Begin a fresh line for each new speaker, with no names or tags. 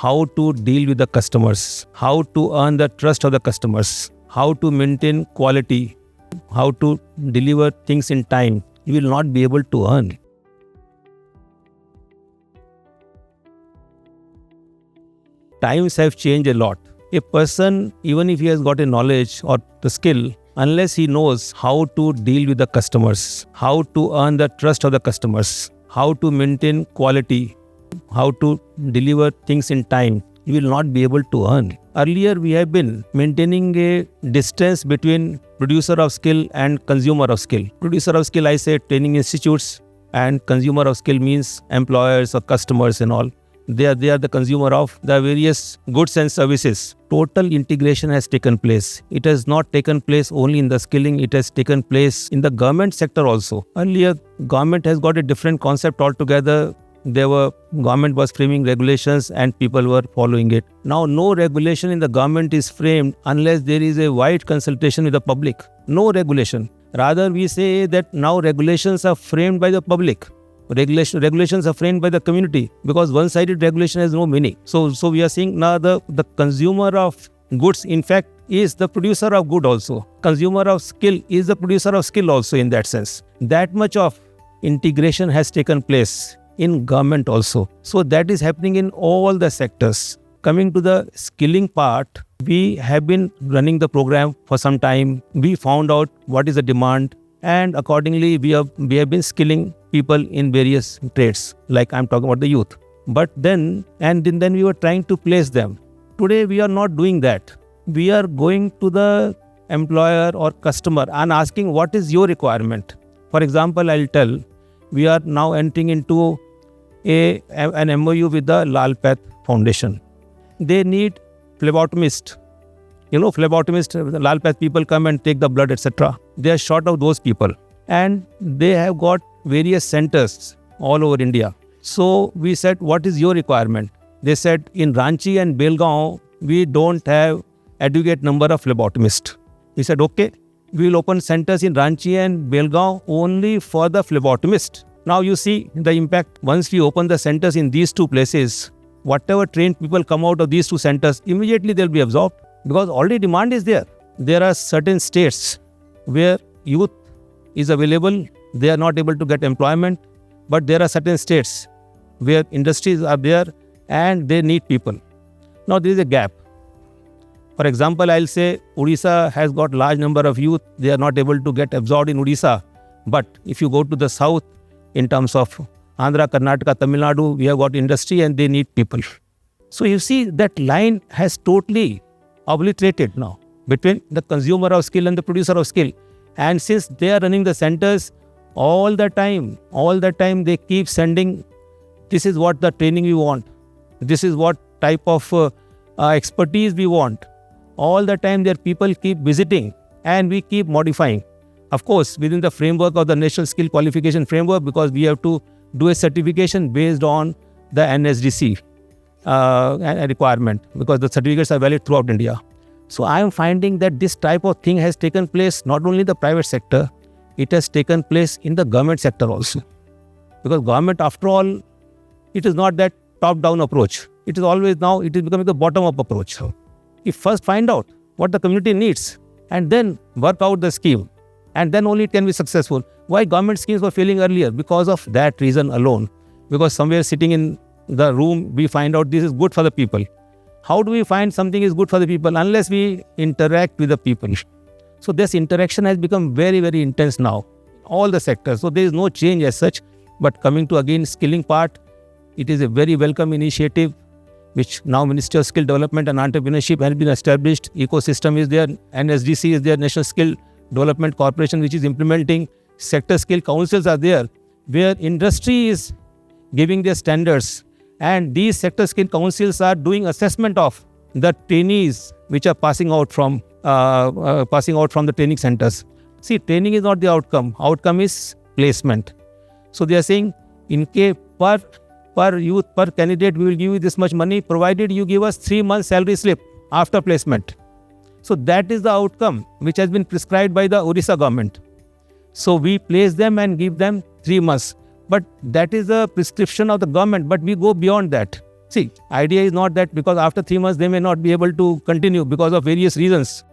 how to deal with the customers, how to earn the trust of the customers, how to maintain quality, how to deliver things in time, you will not be able to earn. Times have changed a lot. A person, even if he has got a knowledge or the skill, unless he knows how to deal with the customers, how to earn the trust of the customers, how to maintain quality, how to deliver things in time, you will not be able to earn. Earlier, we have been maintaining a distance between producer of skill and consumer of skill. Producer of skill, I say training institutes, and consumer of skill means employers or customers and all. They are the consumer of the various goods and services. Total integration has taken place. It has not taken place only in the skilling, it has taken place in the government sector also. Earlier, government has got a different concept altogether. Government was framing regulations and people were following it. Now, no regulation in the government is framed unless there is a wide consultation with the public. No regulation. Rather, we say that now regulations are framed by the public. Regulations are framed by the community, because one-sided regulation has no meaning. So we are seeing now the consumer of goods, in fact, is the producer of good also. Consumer of skill is the producer of skill also in that sense. That much of integration has taken place in government also. So that is happening in all the sectors. Coming to the skilling part, we have been running the program for some time. We found out what is the demand, and accordingly we have been skilling people in various trades, like I'm talking about the youth. But then we were trying to place them. Today we are not doing that. We are going to the employer or customer and asking what is your requirement. For example, I'll tell, we are now entering into an MOU with the Livelihoods Foundation. They need phlebotomist. Phlebotomist, the Livelihoods people come and take the blood, etc. They are short of those people. And they have got various centers all over India. So we said, what is your requirement? They said, in Ranchi and Belgaum, we don't have adequate number of phlebotomists. We said, okay, we will open centers in Ranchi and Belgaum only for the phlebotomist. Now you see the impact. Once we open the centers in these two places, whatever trained people come out of these two centers, immediately they'll be absorbed, because already demand is there. There are certain states where youth is available, they are not able to get employment, but there are certain states where industries are there and they need people. Now there is a gap. For example, I'll say Odisha has got large number of youth, they are not able to get absorbed in Odisha. But if you go to the south, in terms of Andhra, Karnataka, Tamil Nadu, we have got industry and they need people. So you see that line has totally obliterated now between the consumer of skill and the producer of skill. And since they are running the centers, all the time they keep sending, this is what the training we want, this is what type of expertise we want. All the time their people keep visiting and we keep modifying. Of course, within the framework of the National Skill Qualification Framework, because we have to do a certification based on the NSDC requirement, because the certificates are valid throughout India. So I am finding that this type of thing has taken place not only in the private sector, it has taken place in the government sector also. Because government, after all, it is not that top-down approach. It is always now, it is becoming the bottom-up approach. You first find out what the community needs and then work out the scheme. And then only it can be successful. Why government schemes were failing earlier? Because of that reason alone. Because somewhere sitting in the room, we find out this is good for the people. How do we find something is good for the people? Unless we interact with the people. So this interaction has become very, very intense now. All the sectors. So there is no change as such. But coming to again skilling part, it is a very welcome initiative, which now Ministry of Skill Development and Entrepreneurship has been established. Ecosystem is there. NSDC is there. National Skill Development Corporation, which is implementing. Sector skill councils are there, where industry is giving their standards. And these sector skill councils are doing assessment of the trainees which are passing out from the training centers. See, training is not the outcome. Outcome is placement. So they are saying, in case per youth, per candidate, we will give you this much money, provided you give us 3 months salary slip after placement. So that is the outcome which has been prescribed by the Odisha government. So we place them and give them 3 months. But that is a prescription of the government. But we go beyond that. See, idea is not that because after 3 months they may not be able to continue because of various reasons.